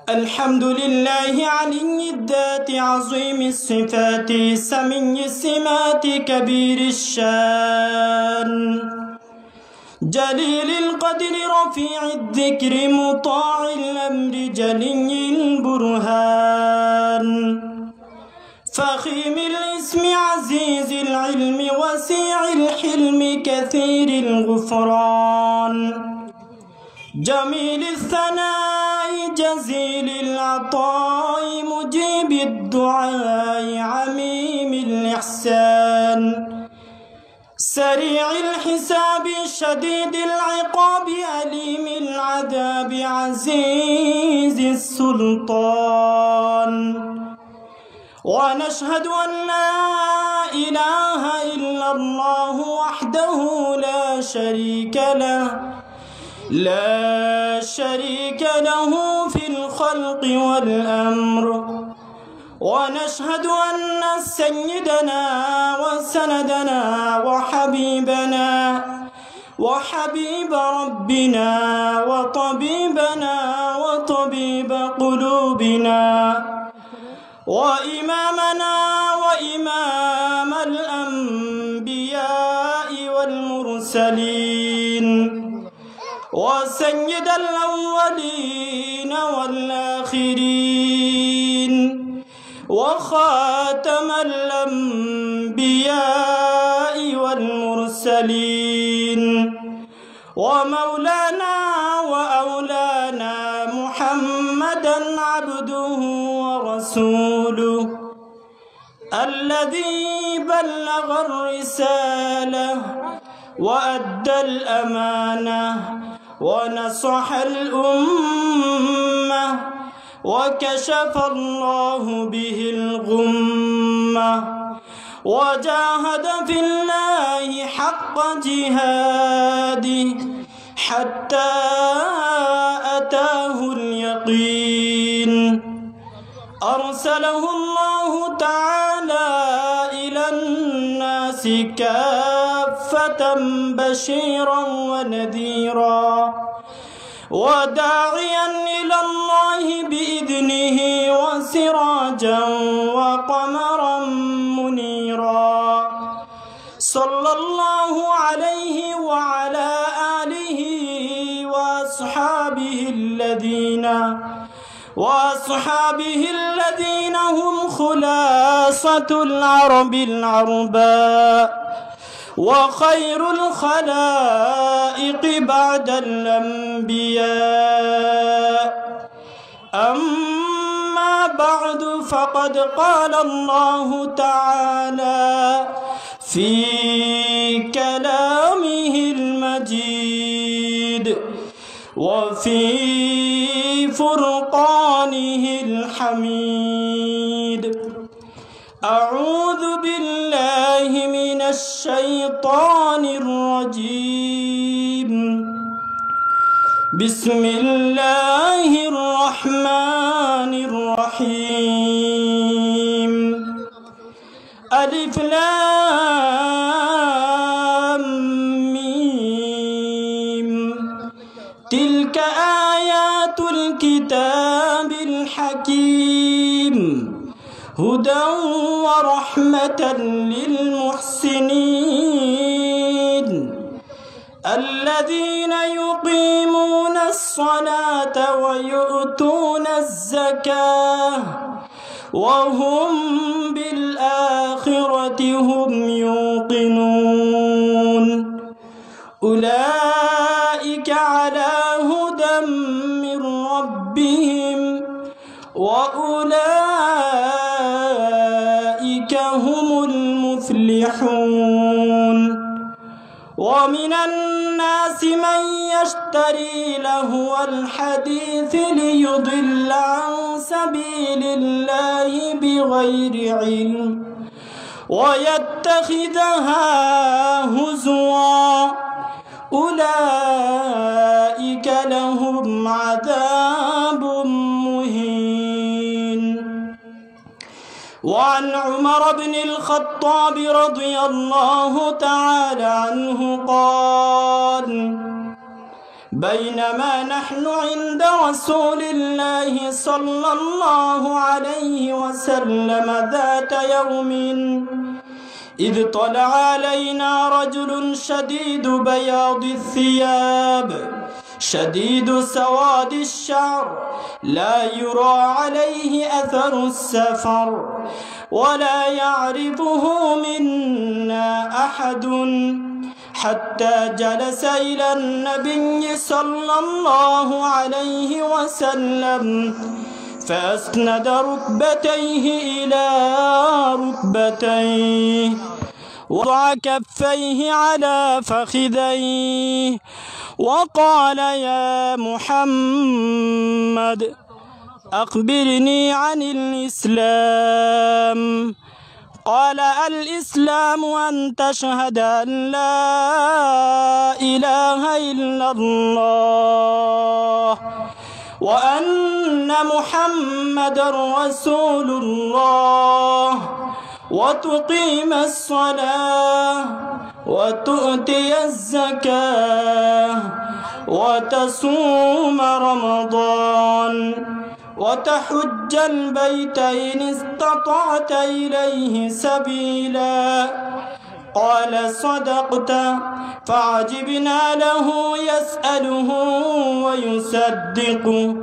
الحمد لله علي الذات عظيم الصفات سمي السمات كبير الشان جليل القدر رفيع الذكر مطاع الأمر جلي البرهان فخيم الاسم عزيز العلم وسيع الحلم كثير الغفران جميل الثناء جزيل العطاء مجيب الدعاء عميم الإحسان سريع الحساب شديد العقاب أليم العذاب عزيز السلطان ونشهد أن لا إله إلا الله وحده لا شريك له في الخلق والأمر ونشهد أن سيدنا وسندنا وحبيب ربنا وطبيبنا وطبيب قلوبنا وإمامنا وإمام الأنبياء والمرسلين وسيد الأولين والآخرين وخاتم الأنبياء والمرسلين ومولانا وأولانا محمدا عبده ورسوله الذي بلغ الرسالة وأدى الأمانة ونصح الأمة وكشف الله به الغمة وجاهد في الله حق جهاده حتى أتاه اليقين أرسله الله تعالى إلى الناس كافة بشيرا ونذيرا وداعيا إلى الله بإذنه وسراجا وقمرا منيرا صلى الله عليه وعلى آله وأصحابه الذين هم خلاصة العرب العرباء وخير الخلائق بعد الأنبياء أما بعد فقد قال الله تعالى في كلامه المجيد وفي فرقانه الحميد أعوذ بالله من الشيطان الرجيم بسم الله الرحمن الرحيم ألف لام ميم تلك آيات الكتاب الحكيم هدى ورحمة للمحسنين الذين يقيمون الصلاة ويؤتون الزكاة وهم بالآخرة هم يوقنون أولئك على هدى من ربهم وأولئك هم المفلحون ومن الناس من يشتري لهو الحديث ليضل عن سبيل الله بغير علم ويتخذها هزوا أولئك لهم عذاب مهين. وعن عمر بن الخطاب رضي الله تعالى عنه قال: بينما نحن عند رسول الله صلى الله عليه وسلم ذات يوم إذ طلع علينا رجل شديد بياض الثياب شديد سواد الشعر لا يرى عليه أثر السفر ولا يعرفه منا أحد حتى جلس إلى النبي صلى الله عليه وسلم فأسند ركبتيه إلى ركبتيه ووضع كفيه على فخذيه وقال يا محمد أخبرني عن الإسلام. قال الإسلام أن تشهد أن لا إله إلا الله وأن محمدا رسول الله وتقيم الصلاة وتؤتي الزكاة وتصوم رمضان وتحج البيت إن استطعت إليه سبيلا. قال صدقت. فعجبنا له يسأله ويصدق.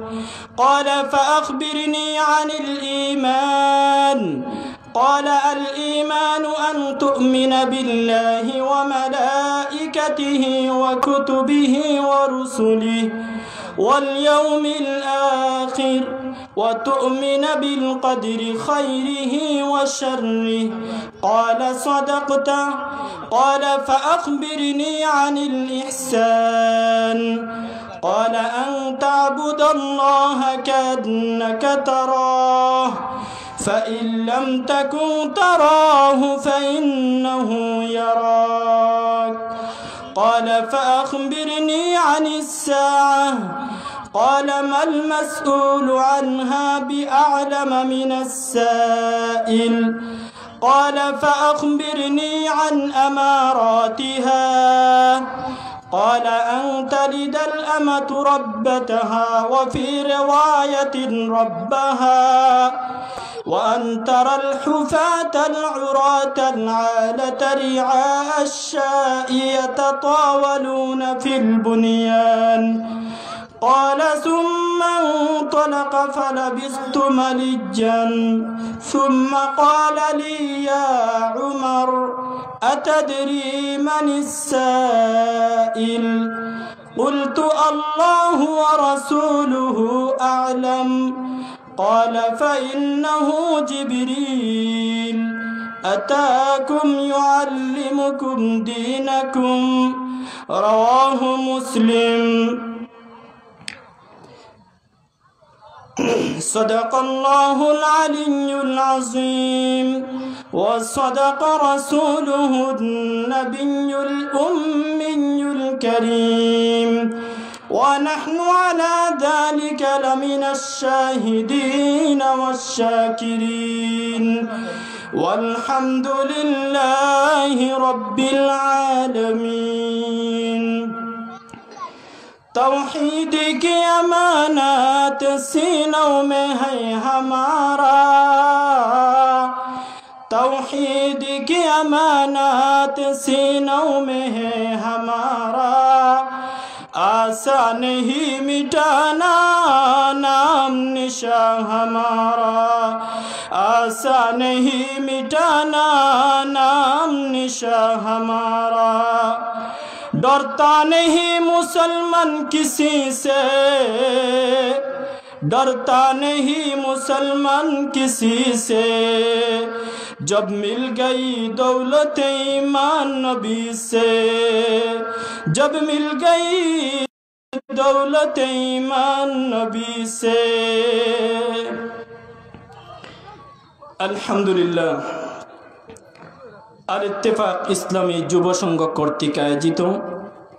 قال فأخبرني عن الإيمان. قال الإيمان أن تؤمن بالله وملائكته وكتبه ورسله واليوم الآخر وتؤمن بالقدر خيره وشره. قال صدقت. قال فأخبرني عن الإحسان. قال أن تعبد الله كأنك تراه فإن لم تكن تراه فإنه يراك. قال فأخبرني عن الساعة. قال ما المسؤول عنها بأعلم من السائل. قال فأخبرني عن أماراتها. قال أن تلد الأمة ربتها وفي رواية ربها وأن ترى الحفاة العراة العالة رعاء الشاء يتطاولون في البنيان. قال ثم انطلق فلبثت ملجا ثم قال لي يا عمر أتدري من السائل؟ قلت الله ورسوله أعلم. قال فإنه جبريل أتاكم يعلمكم دينكم. رواه مسلم. صدق الله العلي العظيم وصدق رسوله النبي الأمي الكريم ونحن على ذلك لمن الشاهدين والشاكرين والحمد لله رب العالمين. توحید کی امانات سینوں میں ہے ہمارا. توحید کی امانات سینوں میں ہے ہمارا. آسان ہی مٹانا نام نشاں ہمارا. آسان ہی مٹانا نام نشاں ہمارا. डरता नहीं मुसलमान किसी से. डरता नहीं मुसलमान किसी से. जब मिल गई दौलत ईमान नबी से. जब मिल गई दौलत ईमान नबी से. अल्हम्दुलिल्लाह আল ইত্তেফাক ইসলামী যুব সংঘ কর্তৃক আয়োজিত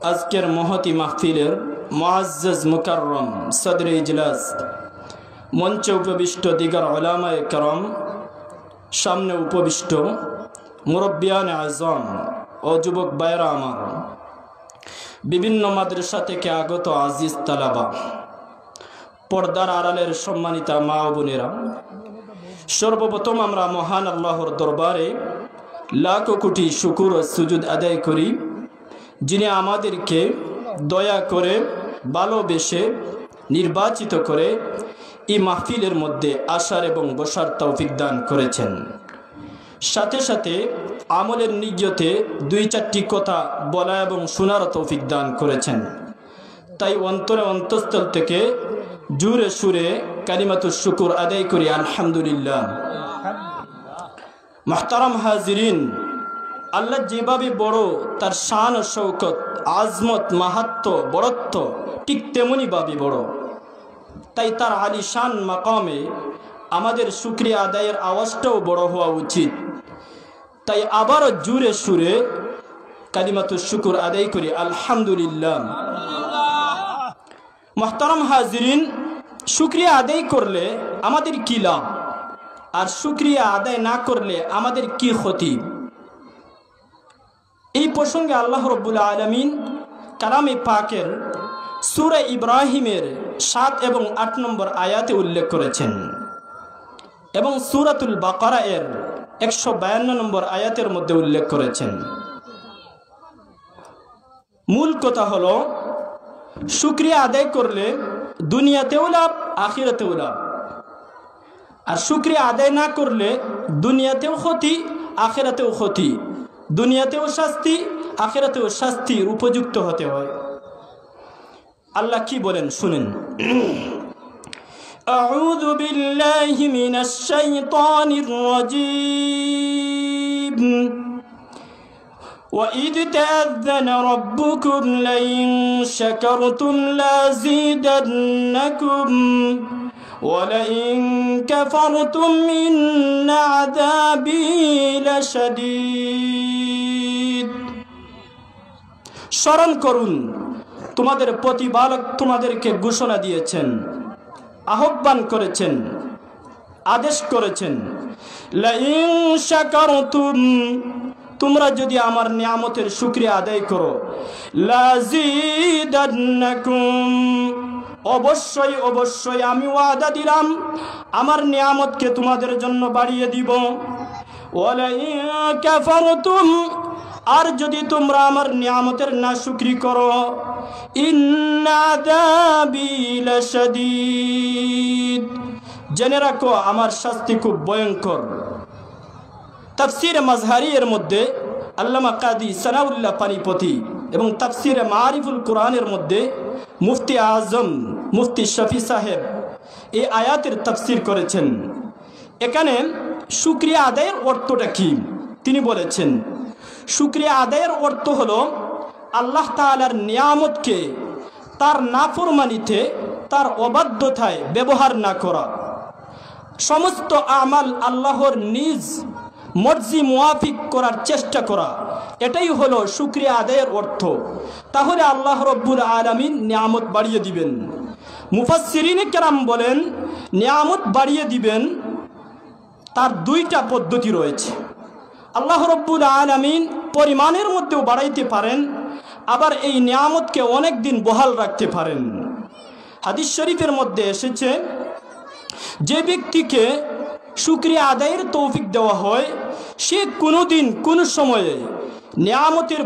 আজকের মহতি মাহফিলের মুআজ্জাজ মুকাররম সদরে ইজলাস, মঞ্চে উপবিষ্ট দিগার উলামায়ে কেরাম, সামনে উপবিষ্ট মুরব্বিয়ান আযম ও যুবক ভাইরা আমার, বিভিন্ন মাদ্রাসা থেকে আগত আজিজ তালাবা, পর্দার আড়ালের সম্মানিতা মা ও বোনেরা, সর্বপ্রথম আমরা মহান আল্লাহর দরবারে লাখো কোটি শুকর ও সুজুদ আদায় করি, যিনি আমাদেরকে দয়া করে ভালোবেসে নির্বাচিত করে এই মাহফিলের মধ্যে আসার এবং বসার তৌফিক দান করেছেন। সাথে সাথে আমলের নিয়তে দুই চারটি কথা বলা এবং শোনার তৌফিক দান করেছেন। তাই অন্তরে অন্তঃস্থল থেকে জুরে সুরে কালিমাতুশ শুকুর আদায় করি আলহামদুলিল্লাহ। মুহতারাম হাজিরিন, আল্লাহ যেভাবে বড়, তার শান ও শৌকত, আজমত, মাহাত্ম্য, বড়ত্ব ঠিক তেমনি ভাবে বড়। তাই তার আলিশান মাকামে আমাদের শুকরিয়া আদায়ের আওয়াজটাও বড় হওয়া উচিত। তাই আবারও জুরে সুরে কালিমাতুশ শুকুর আদায় করি আলহামদুলিল্লাহ। মুহতারাম হাজিরিন, শুকরিয়া আদায় করলে আমাদের কি লাভ, আর শুকরিয়া আদায় না করলে আমাদের কি ক্ষতি? এই প্রসঙ্গে আল্লাহ রাব্বুল আলামিন কালামে পাকের সূরা ইব্রাহিমের 7 এবং 8 নম্বর আয়াতে উল্লেখ করেছেন এবং সূরাতুল বাকারা এর 152 নম্বর আয়াতের মধ্যে উল্লেখ করেছেন। মূল কথা হলো, শুকরিয়া আদায় করলে দুনিয়াতেও লাভ, আখিরাতেও লাভ। আর শুকরিয়া আদায় না করলে দুনিয়াতেও ক্ষতি, আখিরাতেও ক্ষতি। দুনিয়াতেও শাস্তি, আখিরাতেও শাস্তির উপযুক্ত হতে হয়। আল্লাহ কি বলেন শুনেন। আউযু বিল্লাহি মিনাশ শাইতানির রাজীম। وَإِذْ تَأَذَّنَ رَبُّكُمْ لَئِن شَكَرْتُمْ لَأَزِيدَنَّكُمْ وَلَئِن كَفَرْتُمْ إِنَّ عَذَابِي لَشَدِيدٌ। স্মরণ করুন, তোমাদের প্রতিপালক তোমাদেরকে ঘোষণা দিয়েছেন, আহ্বান করেছেন, আদেশ করেছেন, লাইন শাকারতুম, তোমরা যদি আমার নিয়ামতের শুকরিয়া আদায় করো, লাযিদান্নাকুম, অবশ্যই অবশ্যই আমি ওয়াদা দিলাম আমার নিয়ামতকে তোমাদের জন্য বাড়িয়ে দিব। ওয়ালাইন কাফারতুম, আর যদি তোমরা আমার নিয়ামতের নাশুকরি করো, ইন্না আযাবি লাশাদীদ, জেনে রাখো আমার শাস্তি খুব ভয়ঙ্কর। তাফসিরে মাজহারি এর মধ্যে আল্লামা কাদি সানাউল্লাহ পানিপতি এবং তাফসিরে মারিফুল কোরআনের মধ্যে মুফতি আজম মুফতি শফি সাহেব এই আয়াতের তাফসির করেছেন। এখানে শুকরিয়া আদায়ের অর্থটা কি তিনি বলেছেন। শুকরিয়া আদায়ের অর্থ হলো আল্লাহ তাআলার নিয়ামতকে তার নাফরমানিতে, তার অবাধ্যতায় ব্যবহার না করা, সমস্ত আমাল আল্লাহর নিজ মর্জি মুয়াফিক করার চেষ্টা করা, এটাই হলো শুকরিয়া আদায়ের অর্থ। তাহলে আল্লাহ রব্বুল আলামিন নিয়ামত বাড়িয়ে দিবেন। মুফাসসিরিনে কেরাম বলেন, নিয়ামত বাড়িয়ে দিবেন তার দুইটা পদ্ধতি রয়েছে। আল্লাহ রব্বুল আলামিন পরিমাণের মধ্যেও বাড়াইতে পারেন, আবার এই নিয়ামতকে অনেক দিন বহাল রাখতে পারেন। হাদিস শরীফের মধ্যে এসেছে, যে ব্যক্তিকে শুকরিয়া আদায়ের তৌফিক দেওয়া হয়, সে কোনোদিন কোনো সময়ে নিয়ামতের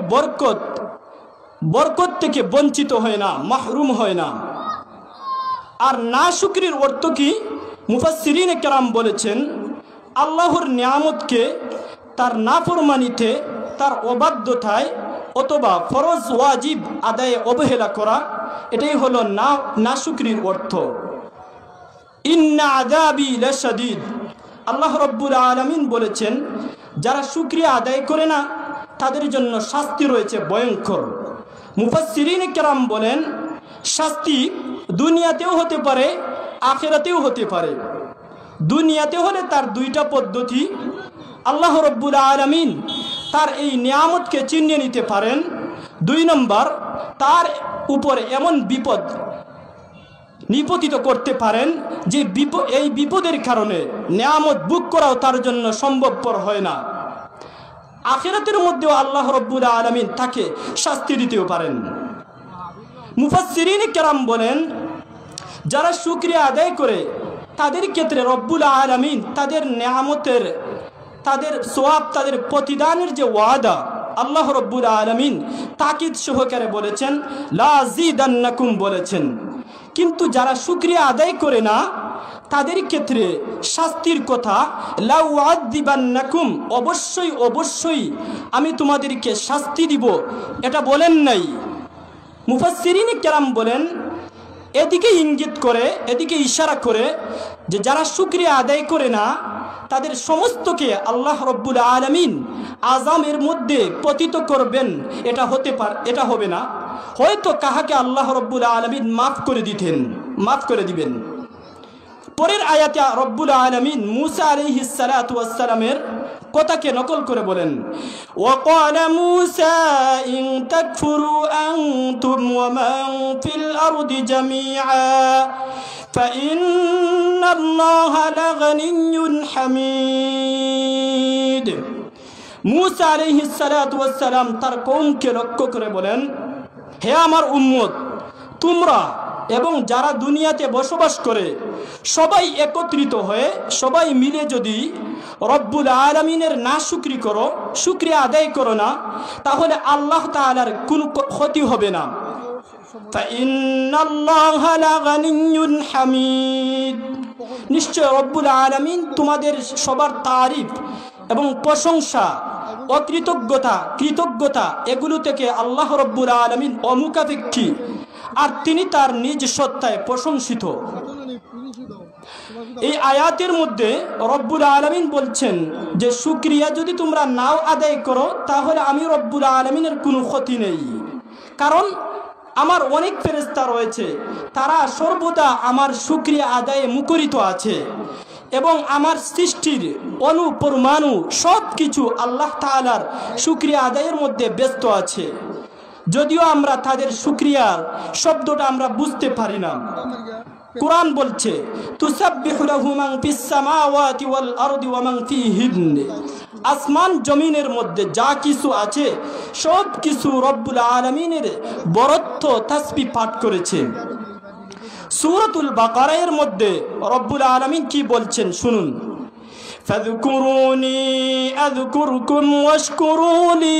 বরকত থেকে বঞ্চিত হয় না, মাহরুম হয় না। আর না শুকরির অর্থ কি? মুফাসসিরিনে কেরাম বলেছেন, আল্লাহর নিয়ামতকে তার নাফরমানিতে, তার অবাধ্যতায় অথবা ফরজ ওয়াজিব আদায়ে অবহেলা করা, এটাই হলো না শুকরির অর্থ। ইন্না আযাবি লাশাদীদ, আল্লাহ রব্বুল আলামিন বলেছেন, যারা শুকরিয়া আদায় করে না তাদের জন্য শাস্তি রয়েছে ভয়ঙ্কর। মুফাসসিরিনে কেরাম বলেন, শাস্তি দুনিয়াতেও হতে পারে, আখিরাতেও হতে পারে। দুনিয়াতে হলে তার দুইটা পদ্ধতি। আল্লাহ রব্বুল আলামিন তার এই নিয়ামতকে চিনিয়ে নিতে পারেন। 2 নম্বর, তার উপরে এমন বিপদ নিপতিত করতে পারেন যে এই বিপদের কারণে নিয়ামত বুক করাও তার জন্য সম্ভবপর হয় না। আখিরাতের মধ্যেও আল্লাহ রব্বুল আলামিন তাকে শাস্তি দিতেও পারেন। মুফাসসিরিন কেরাম বলেন, যারা শুকরিয়া আদায় করে তাদের ক্ষেত্রে রব্বুল আলামিন তাদের নেয়ামতের, তাদের সওয়াব, তাদের প্রতিদানের যে ওয়াদা আল্লাহ রব্বুল আলামিন তাকিদ সহকারে বলেছেন, লা যিদান্নাকুম বলেছেন। কিন্তু যারা শুকরিয়া আদায় করে না তাদের ক্ষেত্রে শাস্তির কথা, লা উআযিবান্নাকুম, অবশ্যই অবশ্যই আমি তোমাদেরকে শাস্তি দিব, এটা বলেন নাই। মুফাসসিরিন কেরাম বলেন, এদিকে ইঙ্গিত করে, এদিকে ইশারা করে যে যারা শুকরিয়া আদায় করে না তাদের সমস্তকে আল্লাহ রব্বুল আলামিন আযাবের মধ্যে পতিত করবেন, এটা হবে না। হয়তো কাহাকে আল্লাহ রব্বুল আলামিন মাফ করে দিবেন। পরের আয়াতে রব্বুল আলামিন মূসা আলাইহিস সালাতু ওয়াস সালামের কথাকে নকল করে বলেন, ওয়াকালা মূসা ইন তাকফুরু আনতুম ওয়া মান ফিল আরদি জামিআ ফাইন্নাল্লাহা লাগানিয়্যুন হামিদ। মূসা আলাইহিস সালাতু ওয়াস সালাম তার কওমকে লক্ষ্য করে বলেন, হে আমার উম্মত, তোমরা এবং যারা দুনিয়াতে বসবাস করে সবাই একত্রিত হয়ে সবাই মিলে যদি রব্বুল আলামিনের নাশুকরি করো, শুকরিয়া আদায় করো না, তাহলে আল্লাহ তাআলার কোনো ক্ষতি হবে না। ফাইন্নাল্লাহা লাগানিয়্যুন হামিদ, নিশ্চয় রব্বুল আলামিন তোমাদের সবার তারিফ এবং প্রশংসা, কৃতজ্ঞতা এগুলো থেকে আল্লাহ রব্বুল আলামিন অমুখাপেক্ষী, আর তিনি তার নিজ সত্তায় প্রশংসিত। এই আয়াতের মধ্যে রব্বুল আলামিন বলছেন যে শুকরিয়া যদি তোমরা নাও আদায় করো তাহলে আমি রব্বুল আলামিনের কোনো ক্ষতি নেই, কারণ আমার অনেক ফেরেশতা রয়েছে, তারা সর্বদা আমার শুকরিয়া আদায়ে মুখরিত আছে এবং আমার সৃষ্টির অণু পরমাণু সব কিছু আল্লাহ তাআলার শুকরিয়া আদায়ের মধ্যে ব্যস্ত আছে। যদিও আমরা তাদের শুকরিয়ার শব্দটা আমরা বুঝতে পারি না। কুরআন বলছে, তুসাব্বিহু লাহু মান ফিস সামাওয়াতি ওয়াল আরদি ওয়া মান ফীহিন, আসমান জমিনের মধ্যে যা কিছু আছে সব কিছু রব্বুল আলামিনের বরত্ব তাসবিহ পাঠ করেছে। সূরাতুল বাকারার মধ্যে রব্বুল আলামিন কি বলছেন শুনুন, ফাযকুরুনি আযকুরকুম ওয়াশকুরুলি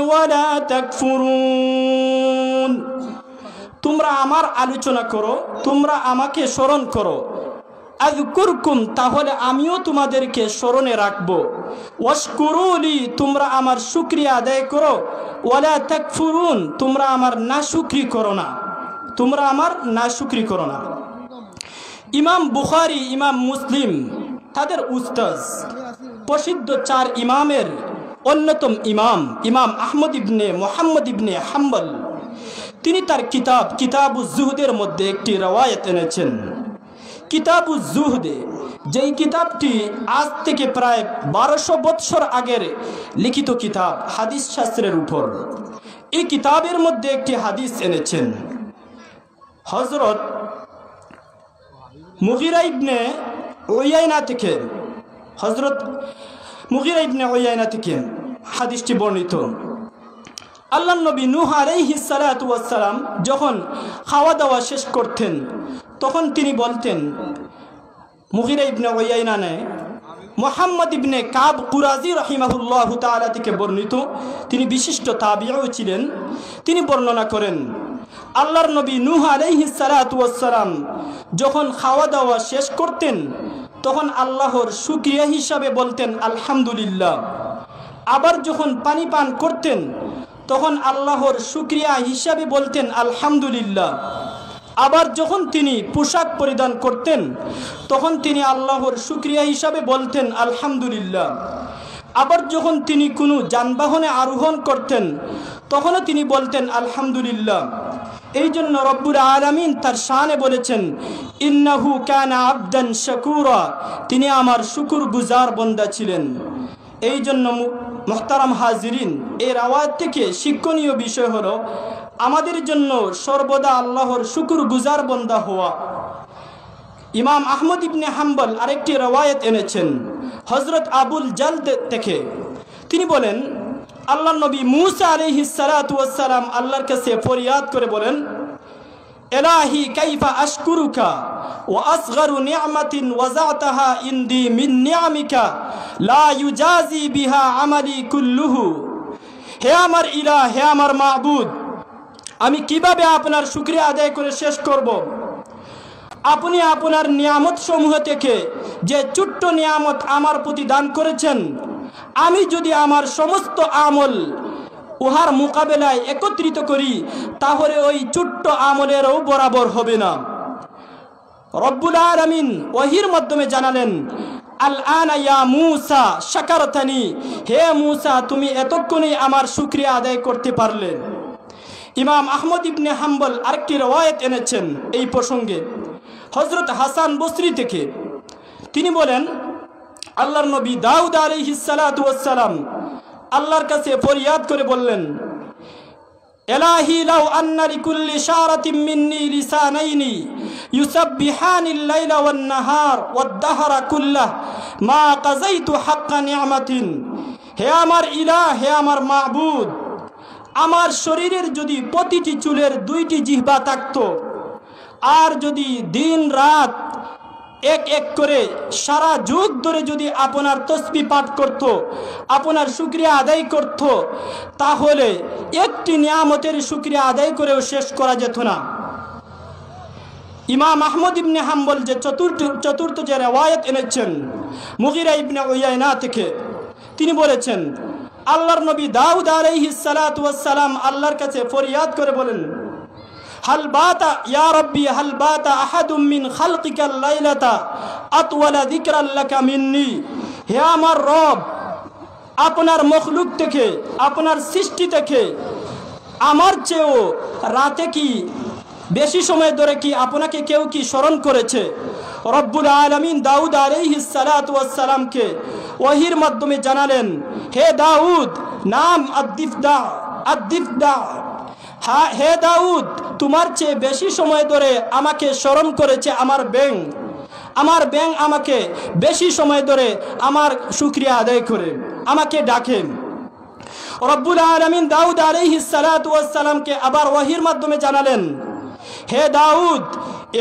ওয়ালা তাকফুরুন, তোমরা আমার আলোচনা করো, তোমরা আমাকে স্মরণ করো। আযকুরকুম, তাহলে আমিও তোমাদেরকে স্মরণে রাখবো। ওয়াশকুরুলি, তোমরা আমার শুকরিয়া আদায় করো। ওয়ালা তাকফুরুন, তোমরা আমার নাশুকরি করো না। ইমাম বুখারী, ইমাম মুসলিম, তাদের উস্তাদ, প্রসিদ্ধ 4 ইমামের অন্যতম ইমাম আহমদ ইবনে মুহাম্মদ ইবনে হাম্বল, তিনি তার কিতাবুজ জুহদের মধ্যে একটি রওয়ায়াত এনেছেন। কিতাবুজ জুহদে, যেই কিতাবটি আজ থেকে প্রায় 1200 বৎসর আগের লিখিত কিতাব হাদিস শাস্ত্রের উপর, এই কিতাবের মধ্যে একটি হাদিস এনেছেন। হযরত মুগীরা ইবনে উয়াইনা থেকে হাদিসটি বর্ণিত। আল্লাহর নবী নূহ আলাইহিস সালাতু ওয়াস সালাম যখন খাওয়া দাওয়া শেষ করতেন তখন তিনি বলতেন, মুগীরা ইবনে উয়াইনা নে মুহাম্মদ ইবনে কাব কুরাজি রাহিমাহুল্লাহু তাআলা থেকে বর্ণিত, তিনি বিশিষ্ট তাবিঈও ছিলেন। তিনি বর্ণনা করেন, আল্লাহর নবী নূহ আলাইহিস সালাতু ওয়াস সালাম যখন খাওয়া দাওয়া শেষ করতেন তখন আল্লাহর শুকরিয়া হিসাবে বলতেন আলহামদুলিল্লাহ। আবার যখন পানি পান করতেন তখন আল্লাহর শুকরিয়া হিসাবে বলতেন আলহামদুলিল্লাহ। আবার যখন তিনি পোশাক পরিধান করতেন তখন তিনি আল্লাহর শুকরিয়া হিসাবে বলতেন আলহামদুলিল্লাহ। আবার যখন তিনি কোনো যানবাহনে আরোহণ করতেন তখনও তিনি বলতেন আলহামদুলিল্লাহ। এই জন্য রব্বুল আলামিন তার শানে বলেছেন, ইন্নাহু কানা আবদান শাকুরা, তিনি আমার শুকরগুজার বান্দা ছিলেন। এই জন্য মুহতারাম হাজিরিন, এই রাওয়ায়াত থেকে শিক্ষণীয় বিষয় হলো আমাদের জন্য সর্বদা আল্লাহর শুকরগুজার বান্দা হওয়া। ইমাম আহমদ ইবনে হাম্বল আরেকটি রাওয়ায়াত এনেছেন হযরত আবুল জালদ থেকে। তিনি বলেন, আল্লাহর নবী মূসা আলাইহিস সালাতু ওয়াস সালাম আল্লাহর কাছে ফরিয়াদ করে বলেন, এলাহি কাইফা আশকুরুকা ওয়া আসগরু নি'মাতিন ওয়াজাতাহা ইনদি মিন নি'মিকা লা ইউজাজি বিহা আমালি কুল্লুহু। হে আমার ইলাহ, হে আমার মাবুদ, আমি কিভাবে আপনার শুকরিয়া আদায় করে শেষ করব? আপনি আপনার নিয়ামত সমূহ থেকে যে ছোট্ট নিয়ামত আমার প্রতি দান করেছেন, আমি যদি আমার সমস্ত আমল উহার মোকাবেলায় একত্রিত করি তাহলে ওই ছোট্ট আমলেরও বরাবর হবে না। রব্বুল আলামিন ওহির মাধ্যমে জানালেন, আল আনা ইয়া মূসা শাকারতানি, হে মূসা তুমি এতক্ষণে আমার শুকরিয়া আদায় করতে পারলে। ইমাম আহমদ ইবনে হাম্বল আরেকটি রওয়ায়াত এনেছেন এই প্রসঙ্গে হযরত হাসান বসরি থেকে। তিনি বলেন, আল্লাহর নবী দাউদ আলাইহিস সালাতু ওয়াস সালাম আল্লাহর কাছে ফরিয়াদ করে বললেন, এলাহি লাউ আন্না লিকুল্লি শারাতিন মিন্নি লিসানাইনি ইউসাব্বিহানিল লাইলা ওয়ান নাহার ওয়াদ দাহরা কুল্লাহ মা কাযাইতু হাক্কা নি'মাতিন। হে আমার ইলাহ, হে আমার মাবুদ, আমার শরীরের যদি প্রতিটি চুলের 2টি জিহ্বা থাকতো, আর যদি দিন রাত এক এক করে সারা যুগ ধরে যদি আপনার তসবিহ পাঠ করত, আপনার শুকরিয়া আদায় করত, তাহলে একটি নিয়ামতের শুকরিয়া আদায় করেও শেষ করা যেত না। ইমাম আহমদ ইবনে হাম্বল যে চতুর্থ যে রিওয়ায়াত এনেছেন মুগীরা ইবনে উয়াইনা থেকে, তিনি বলেছেন, আল্লাহর নবী দাউদ আলাইহিস সালাতু ওয়াস সালাম আল্লাহর কাছে ফরিয়াদ করে বলেন, হাল বাতা ইয়া রাব্বি হাল বাতা আহাদুম মিন খালকিকাল লাইলাতা আতওয়ালা যিকরাল লাকা মিন্নি। হে আমার রব, আপনার মখলুক থেকে, আপনার সৃষ্টি থেকে আমার চেয়েও রাতে কি বেশি সময় ধরে কি আপনাকে কেউ কি স্মরণ করেছে? রব্বুল আলামিন দাউদ আলাইহিস সালাতু ওয়াস সালামকে ওহির মাধ্যমে জানালেন, হে দাউদ, নাম আদ-দিফদা, হে দাউদ, তোমার চেয়ে বেশি সময় ধরে আমাকে স্মরণ করেছে আমার ব্যাং আমাকে বেশি সময় ধরে আমার শুকরিয়া আদায় করে আমাকে ডাকে। রব্বুল আলামিন দাউদ আলাইহিস সালাতু ওয়াস সালামকে আবার ওহির মাধ্যমে জানালেন, হে দাউদ,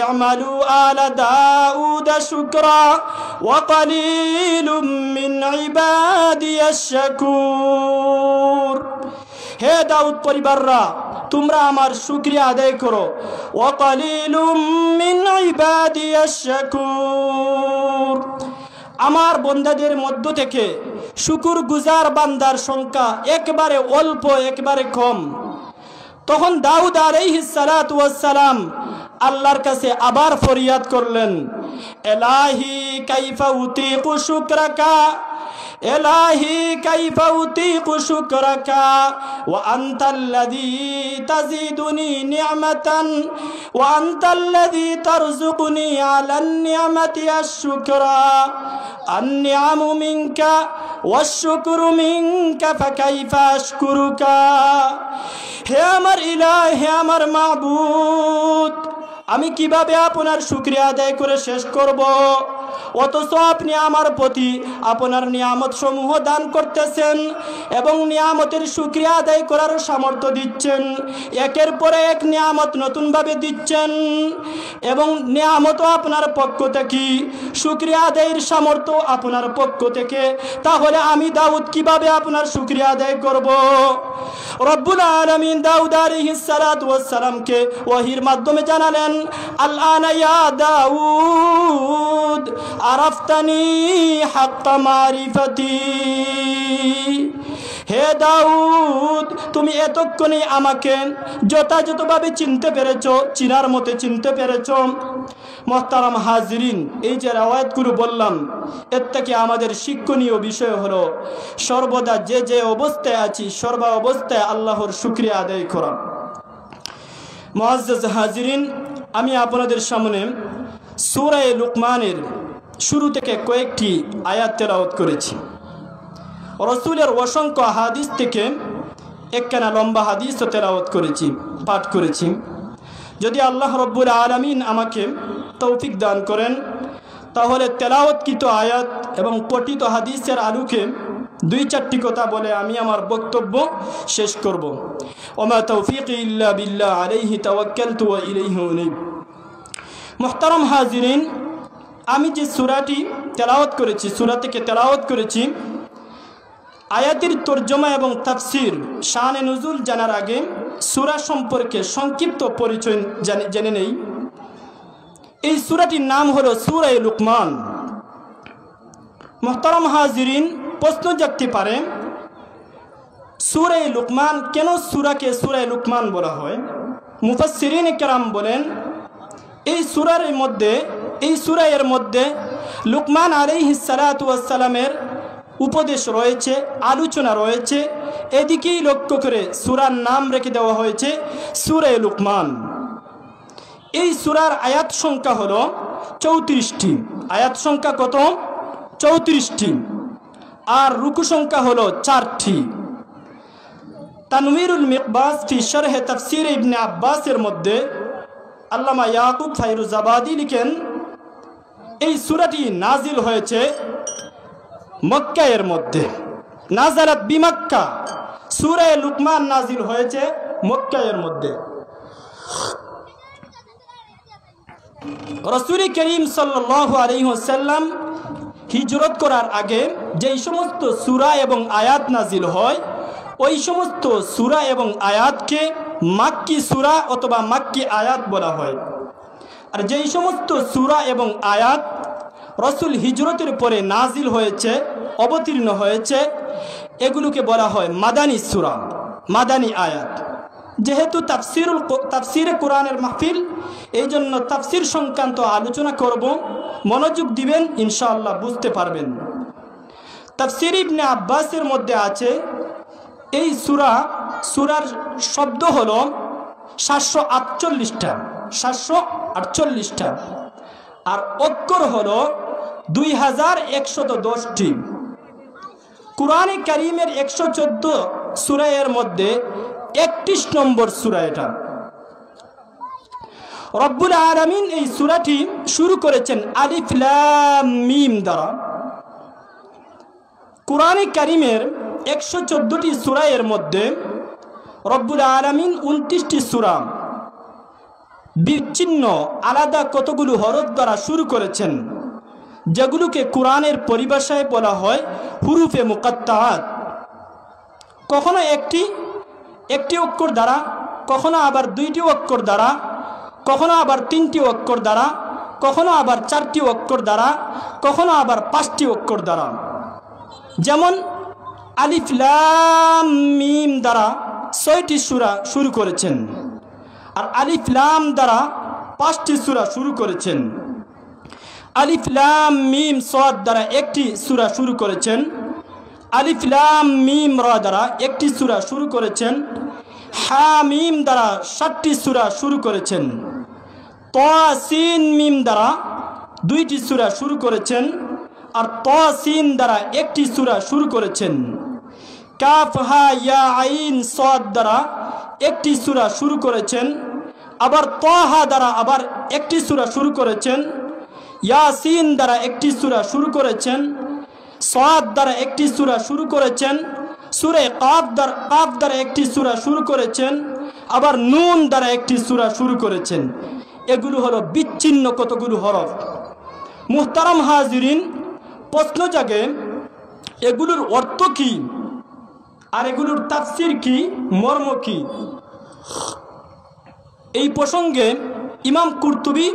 ই'মালু আলা দাউদ শুকরা ওয়া কালিলুম মিন ইবাদিয়াশ শাকুর। হে দাউদ পরিবাররা, তোমরা আমার শুকরিয়া আদায় করো। ওয়া কালিলুম মিন ইবাদিয়াশ শাকুর। আমার বান্দাদের মধ্য থেকে শুকরগুজার বান্দার সংখ্যা একবারে অল্প, একবারে কম। তখন দাউদ আলাইহিস সালাতু ওয়াস সালাম আল্লাহর কাছে আবার ফরিয়াদ করলেন, এলাহি কাইফা উতিকু শুকরাকা, এলাহি কাইফা উতিকু শুকরাকা ওয়া আনতাল্লাযী তাজিদুনি নি'মাতান ওয়া আনতাল্লাযী তারযুকুনি আলান নি'মাতি আশ-শুকরা আন-নি'ামু মিনকা ওয়াশ-শুকরু মিনকা ফাকাইফা আশকুরুকা। হে আমার ইলাহ, হে আমার মাবুদ, আমি কিভাবে আপনার শুকরিয়া আদায় করে শেষ করব? অথচ আপনি আমার প্রতি আপনার নিয়ামত সমূহ দান করতেছেন এবং নিয়ামতের শুকরিয়া আদায় করার সামর্থ্য দিচ্ছেন, একের পরে এক নিয়ামত নতুনভাবে দিচ্ছেন এবং নিয়ামতও আপনার পক্ষ থেকে, শুকরিয়া আদায়ের সামর্থ্য আপনার পক্ষ থেকে। তাহলে আমি দাউদ কিভাবে আপনার শুকরিয়া আদায় করব? রব্বুল আলামিন দাউদ আলাইহিস সালাতু ওয়াস সালামকে ওহির মাধ্যমে জানালেন, আল আনা ইয়া দাউদ আরাফতানি হাক্কা মারিফাতি। হে দাউদ, তুমি এতক্ষণে আমাকে যথাযথভাবে চিনতে পেরেছো, চিনার মতে চিনতে পেরেছো। মোহতারাম হাজিরিন, এই যে রাওয়ায়াতগুলো বললাম, এর থেকে আমাদের শিক্ষণীয় বিষয় হলো সর্বদা যে যে অবস্থায় আছি সর্বা অবস্থায় আল্লাহর শুকরিয়া আদায় করা। মুআজ্জাজ হাজিরিন, আমি আপনাদের সামনে সূরা লুকমানের শুরু থেকে কয়েকটি আয়াত তেলাওয়াত করেছি। রাসূলের অসংখ্য হাদিস থেকে একখানা লম্বা হাদিসও তেলাওয়াত করেছি, পাঠ করেছি। যদি আল্লাহ রব্বুল আলামিন আমাকে তৌফিক দান করেন, তাহলে তেলাওয়াতকৃত আয়াত এবং পঠিত হাদিসের আলোকে দুই চারটি কথা বলে আমি আমার বক্তব্য শেষ করব। ওমা তৌফিকি ইল্লা বিল্লাহ আলাইহি তাওয়াক্কালতু ওয়া ইলাইহি উনীব। মুহতারাম হাজিরিন, আমি যে সূরাটি তেলাওয়াত করেছি, সূরা থেকে তেলাওয়াত করেছি, আয়াতের তর্জমা এবং তাফসির শানে নুজুল জানার আগে সূরা সম্পর্কে সংক্ষিপ্ত পরিচয় জেনে নেই। এই সূরাটির নাম হলো সূরা লুকমান। মুহতারাম হাজিরিন, প্রশ্ন জাগতে পারে সূরা লুকমান, কেন সূরাকে সূরা লুকমান বলা হয়? মুফাসসিরিন কেরাম বলেন এই সূরার মধ্যে লুকমান আলাইহিস সালাতু ওয়াস সালামের উপদেশ রয়েছে, আলোচনা রয়েছে। এদিকেই লক্ষ্য করে সূরার নাম রেখে দেওয়া হয়েছে সূরা লুকমান। এই সূরার আয়াত সংখ্যা হলো 34টি। আয়াত সংখ্যা কত? 34টি। আর রুকু সংখ্যা হলো 4টি। তানবীরুল মিকবাস ফি শরহে তাফসীর ইবনে আব্বাসের মধ্যে আল্লামা ইয়াকুব ফায়রুজাবাদী লিখেন এই সূরাটি নাজিল হয়েছে মক্কার মধ্যে। নাজালাত বিমক্কা, সূরা লুকমান নাজিল হয়েছে মক্কার মধ্যে। রাসূল করিম সাল্লাল্লাহু আলাইহি ওয়াসাল্লাম হিজরত করার আগে যেই সমস্ত সূরা এবং আয়াত নাজিল হয়, ওই সমস্ত সূরা এবং আয়াতকে মাক্কি সূরা অথবা মাক্কি আয়াত বলা হয়। আর যেই সমস্ত সূরা এবং আয়াত রাসূল হিজরতের পরে নাজিল হয়েছে, অবতীর্ণ হয়েছে, এগুলোকে বলা হয় মাদানী সূরা, মাদানী আয়াত। যেহেতু তাফসিরে কোরআনের মাহফিল, এই জন্য তাফসির সংক্রান্ত আলোচনা করব, মনোযোগ দিবেন, ইনশাআল্লাহ বুঝতে পারবেন। তাফসির ইবনে আব্বাসের মধ্যে আছে এই সূরার শব্দ হলো 748টা, 748টা। আর অক্ষর হলো 2110টি। কুরআনে কারীমের 114 সূরার মধ্যে 31 নম্বর সূরা এটা। রব্বুল আলামিন এই সূরাটি শুরু করেছেন আলিফ লাম মিম দ্বারা। কুরআনে কারীমের 114টি সূরার মধ্যে রব্বুল আলামিন 29টি সূরা বিচ্ছিন্ন আলাদা কতগুলো হরফ দ্বারা শুরু করেছেন, যেগুলোকে কোরআনের পরিভাষায় বলা হয় হুরুফে মুকাত্তাআত। কখনো একটি অক্ষর দ্বারা, কখনো আবার 2টি অক্ষর দ্বারা, কখনো আবার 3টি অক্ষর দ্বারা, কখনো আবার 4টি অক্ষর দ্বারা, কখনো আবার 5টি অক্ষর দ্বারা। যেমন আলিফ লাম মিম দ্বারা 6টি সূরা শুরু করেছেন, আর আলিফ লাম দ্বারা 5টি সূরা শুরু করেছেন। আলিফ লাম মিম সাদ দ্বারা 1টি সূরা শুরু করেছেন। আলিফ লাম মিম রা দ্বারা 1টি সূরা শুরু করেছেন। হা মিম দ্বারা 7টি সূরা শুরু করেছেন। তা সিন মিম দ্বারা 2টি সূরা শুরু করেছেন, আর তা সিন দ্বারা 1টি সূরা শুরু করেছেন। কাফ হা ইয়া আইন সাদ দ্বারা 1টি সূরা শুরু করেছেন। আবার তাহা দ্বারা আবার 1টি সূরা শুরু করেছেন। ইয়াসিন দ্বারা 1টি সূরা শুরু করেছেন। সাদ দ্বারা 1টি সূরা শুরু করেছেন। সূরা কাফ দ্বারা 1টি সূরা শুরু করেছেন। আবার নুন দ্বারা 1টি সূরা শুরু করেছেন। এগুলো হলো বিচ্ছিন্ন কতগুলো হরফ। মুহতারাম হাজিরিন, প্রশ্ন জাগে এগুলোর অর্থ কি, আর এগুলোর তাফসির কি, মর্ম কি? এই প্রসঙ্গে ইমাম কুরতুবী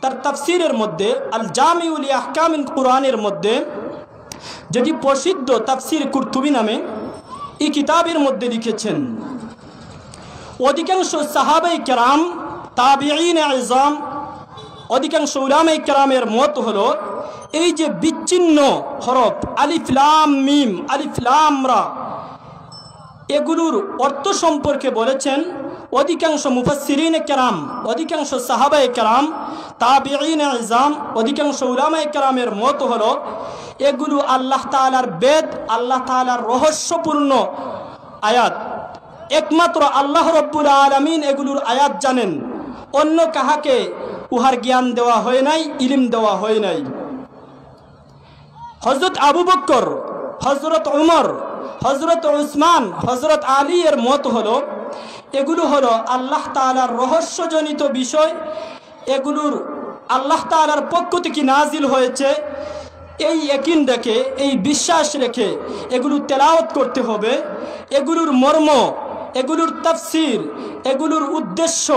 তার তাফসিরের মধ্যে আল জামিউ লি আহকামিল কুরআনের মধ্যে, যেটি প্রসিদ্ধ তাফসির কুরতুবী নামে, এই কিতাবের মধ্যে লিখেছেন অধিকাংশ সাহাবায়ে কেরাম, তাবিঈন আযম, অধিকাংশ উলামায়ে কেরামের মত হলো এই যে বিচ্ছিন্ন হরফ আলিফ লাম মিম, আলিফ লাম রা, এগুলোর অর্থ সম্পর্কে বলেছেন অধিকাংশ মুফাসসিরিন কেরাম, অধিকাংশ সাহাবায়ে কেরাম, তাবিঈন আযম, অধিকাংশ উলামায়ে কেরামের মত হলো এগুলো আল্লাহ তাআলার বেদ, আল্লাহ তাআলার রহস্যপূর্ণ আয়াত। একমাত্র আল্লাহ রব্বুল আলামিন এগুলোর আয়াত জানেন, অন্য কাহাকে উহার জ্ঞান দেওয়া হয় নাই, ইলম দেওয়া হয় নাই। হযরত উমর, হযরত উসমান, হযরত আলী এর মত হলো এগুলো হলো আল্লাহ তাআলার রহস্যজনিত বিষয়, এগুলোর আল্লাহ তাআলার পক্ষ থেকে নাজিল হয়েছে, এই ইয়াকিন রেখে, এই বিশ্বাস রেখে এগুলো তেলাওয়াত করতে হবে। এগুলোর মর্ম, এগুলোর তাফসির, এগুলোর উদ্দেশ্য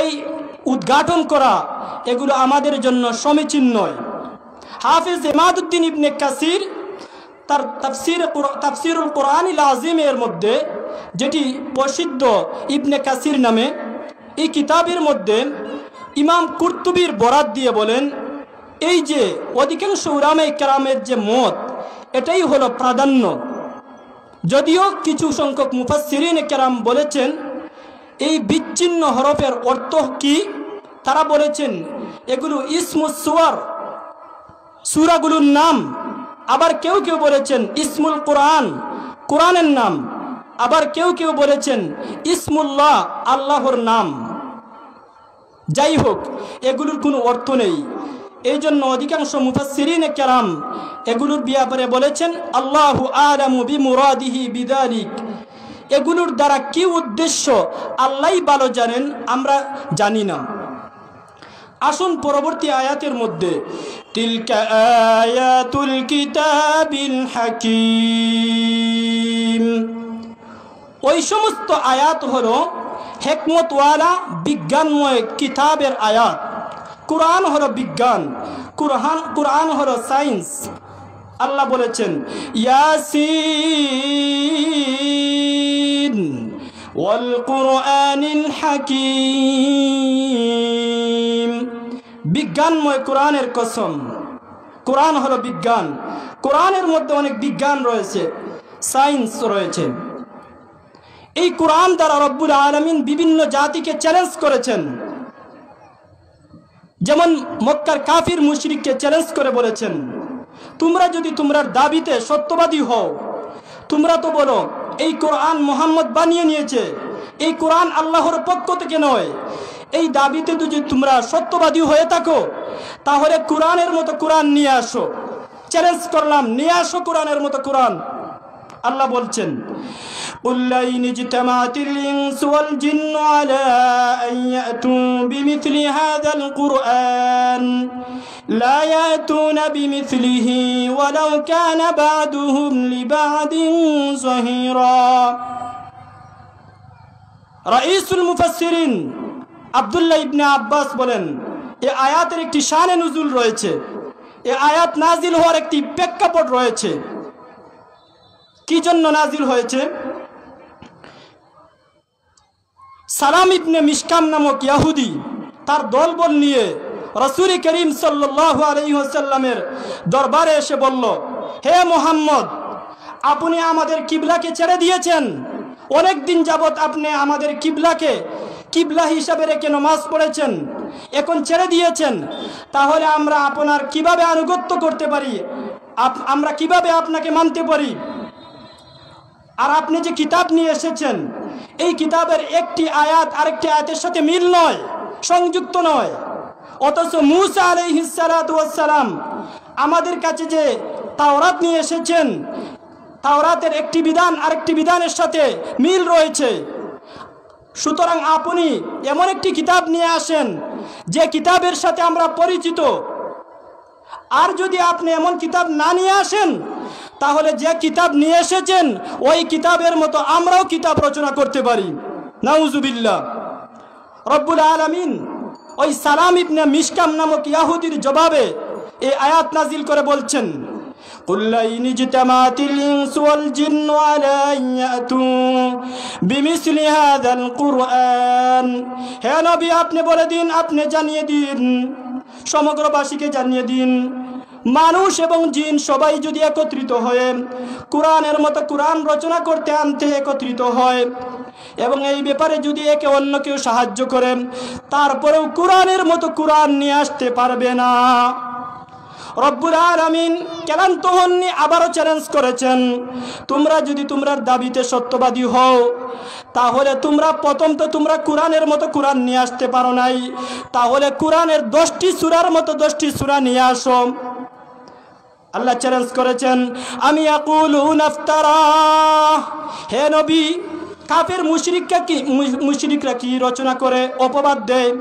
এই উদ্ঘাটন করা এগুলো আমাদের জন্য সমীচীন নয়। হাফিজ ইমাদউদ্দিন ইবনে কাসির তার তাফসিরুল কোরআনিল আযীম এর মধ্যে, যেটি প্রসিদ্ধ ইবনে কাসির নামে, এই কিতাবের মধ্যে ইমাম কুরতুবীর বরাত দিয়ে বলেন, এই যে অধিকাংশ উলামায়ে কেরামের যে মত, এটাই হলো প্রাধান্য। যদিও কিছু সংখ্যক মুফাসসিরিনে কেরাম বলেছেন এই বিচ্ছিন্ন হরফের অর্থ কি, তারা বলেছেন এগুলো ইসমুস সুওয়ার, সূরাগুলোর নাম। আবার কেউ কেউ বলেছেন ইসমুল কোরআন, কোরআনের নাম। আবার কেউ কেউ বলেছেন ইসমুল্লাহ, আল্লাহর নাম। যাই হোক, এগুলোর কোনো অর্থ নেই। এই জন্য অধিকাংশ মুফাসসিরিনে কেরাম এগুলোর ব্যাপারে বলেছেন আল্লাহু আ'লামু বিমুরাদিহি বিযালিক, এগুলোর দ্বারা কি উদ্দেশ্য আল্লাহই ভালো জানেন, আমরা জানি না। আসুন পরবর্তী আয়াতের মধ্যে তিলকা আয়াতুল কিতাবিল হাকিম, ওই সমস্ত আয়াত হলো হিকমতওয়ালা বিজ্ঞানময় কিতাবের আয়াত। কুরআন হলো বিজ্ঞান, কুরআন হলো সায়েন্স। আল্লাহ বলেছেন ইয়াসিন ওয়াল কুরআনিল হাকিম, বিজ্ঞানময় কোরআনের কসম। কোরআন হলো বিজ্ঞান, কোরআনের মধ্যে অনেক বিজ্ঞান রয়েছে, সায়েন্স রয়েছে। এই কোরআন দ্বারা রব্বুল আলামিন বিভিন্ন জাতিকে চ্যালেঞ্জ করেছেন। যেমন মক্কার কাফির মুশরিককে চ্যালেঞ্জ করে বলেছেন, তোমরা যদি তোমরার দাবিতে সত্যবাদী হও, তোমরা তো বলো এই কোরআন মুহাম্মদ বানিয়ে নিয়েছে, এই কোরআন আল্লাহর পক্ষ থেকে নয়, এই দাবিতে যদি তোমরা সত্যবাদী হয়ে থাকো তাহলে কোরআনের মতো কোরআন নিয়ে আসো। চ্যালেঞ্জ করলাম, নিয়ে আসো কোরআনের মতো কোরআন। আল্লাহ বলছেন قل لئن اجتمعت الإنس والجن على أن يأتوا بمثل هذا القرآن لا يأتون بمثله ولو كان بعضهم لبعض ظهيرا। রাইসুল মুফাসসিরিন আব্দুল্লাহ ইবনে আব্বাস বলেন, এই আয়াতের একটি শানে নুজুল রয়েছে, এই আয়াত নাজিল হওয়ার একটি প্রেক্ষাপট রয়েছে। কি জন্য নাজিল হয়েছে? সালাম ইবনে মিশকাম নামক ইহুদি তার দলবল নিয়ে রাসূল করিম সাল্লাল্লাহু আলাইহি ওয়াসাল্লামের দরবারে এসে বলল, হে মুহাম্মদ, আপনি আমাদের কিবলাকে ছেড়ে দিয়েছেন, অনেক দিন যাবত আপনি আমাদের কিবলাকে কিবলা হিসাবে রেখে নামাজ পড়েছেন, এখন ছেড়ে দিয়েছেন, তাহলে আমরা আপনার কিভাবে আনুগত্য করতে পারি, আমরা কিভাবে আপনাকে মানতে পারি? আর আপনি যে কিতাব নিয়ে এসেছেন, এই কিতাবের একটি আয়াত আরেকটি আয়াতের সাথে মিল নয়, সংযুক্ত নয়। অথচ মূসা আলাইহিস সালাতু ওয়াস সালাম আমাদের কাছে যে তাওরাত নিয়ে এসেছেন, তাওরাতের একটি বিধান আরেকটি বিধানের সাথে মিল রয়েছে। সুতরাং আপনি এমন একটি কিতাব নিয়ে আসেন যে কিতাবের সাথে আমরা পরিচিত। আর যদি আপনি এমন কিতাব না নিয়ে আসেন, তাহলে যে কিতাব নিয়ে এসেছেন ওই কিতাবের মতো আমরাও কিতাব রচনা করতে পারি। নাউজুবিল্লাহ। রব্বুল আলামিন ওই সালাম ইবনে মিশকাম নামক ইহুদির জবাবে এই আয়াত নাজিল করে বলছেন, কুল লাইন ইজতামাতিল ইনসু ওয়াল জিন্নু আলা আন ইয়াতু বিমিসলি হাযাল কুরআন। হে নবী, আপনি বলে দিন, আপনি জানিয়ে দিন, সমগ্রবাসীকে জানিয়ে দিন, মানুষ এবং জিন সবাই যদি একত্রিত হয়ে কোরআনের মতো কোরআন রচনা করতে আনতে একত্রিত হয় এবং এই ব্যাপারে যদি একে অন্য কেউ সাহায্য করে, তারপরেও কোরআনের মতো কোরআন নিয়ে আসতে পারবে না। রব্বুল আলামিন ক্লান্ত হননি, আবারও চ্যালেঞ্জ করেছেন, তোমরা যদি তোমরার দাবিতে সত্যবাদী হও, তাহলে তোমরা প্রথম তো তোমরা কোরআনের মতো কোরআন নিয়ে আসতে পারো নাই, তাহলে কোরআনের 10টি সূরার মতো 10টি সূরা নিয়ে আসো। আল্লাহ চ্যালেঞ্জ করেছেন, আমি আকুলুন আফতারা, হে নবী কাফের মুশরিকরা কি রচনা করে অপবাদ দেয়,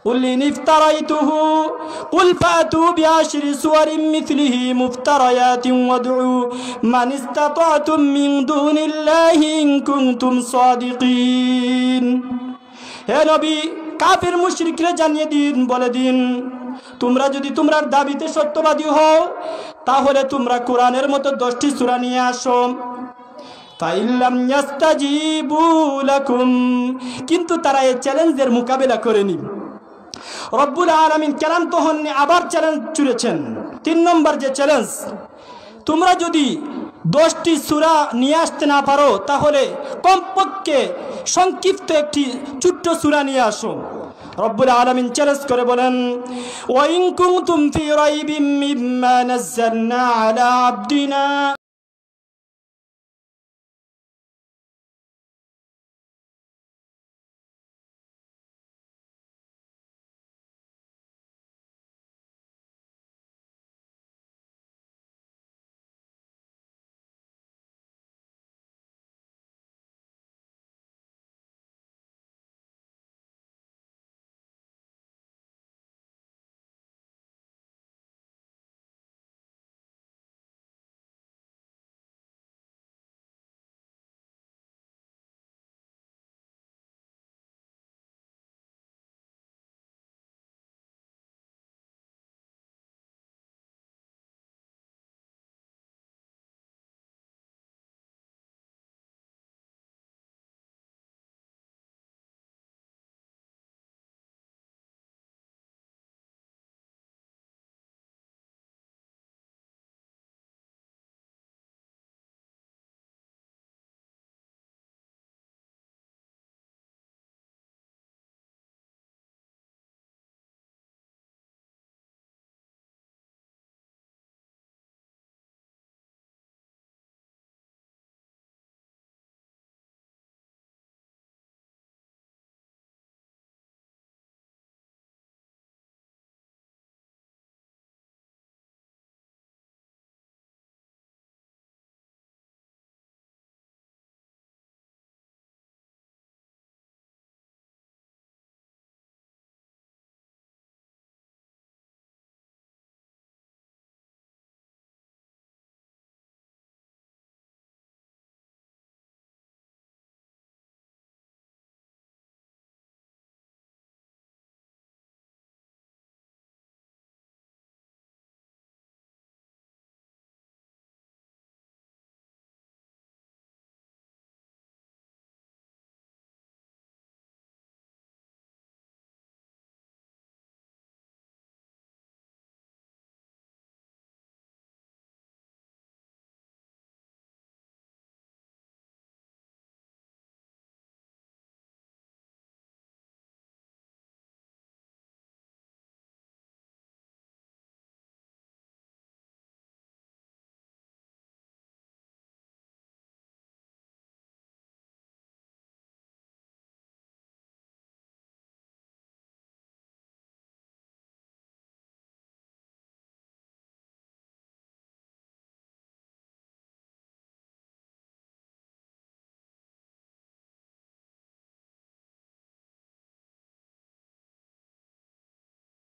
قل إن افتريته قل فأتوا بعشر سور مثله مفتريات وادعوا من استطعتم من دون الله إن كنتم صادقين। হে নবী কাফের মুশরিকরা জানিয়ে দিন, বলে দিন, তোমরা যদি তোমরার দাবিতে সত্যবাদী হও তাহলে তোমরা কোরআনের মতো 10টি সূরা নিয়ে আসো। ফাইল্লাম ইয়াস্তাজিবু লাকুম, কিন্তু তারা এই চ্যালেঞ্জের মোকাবেলা করেনি। রব্বুল আলামিন কেলাম তখন আবার চ্যালেঞ্জ ছুড়েছেন। 3 নম্বর যে চ্যালেঞ্জ, তোমরা যদি 10টি সূরা নিয়ে আসতে না পারো তাহলে কমপক্ষে সংক্ষিপ্ত একটি ছোট্ট সূরা নিয়ে আসো। রব্বুল আলামিন চ্যালেঞ্জ করে বলেন, ওয়া ইন কুনতুম ফি রাইবিম মিম্মা নাযালনা আলা আবদিনা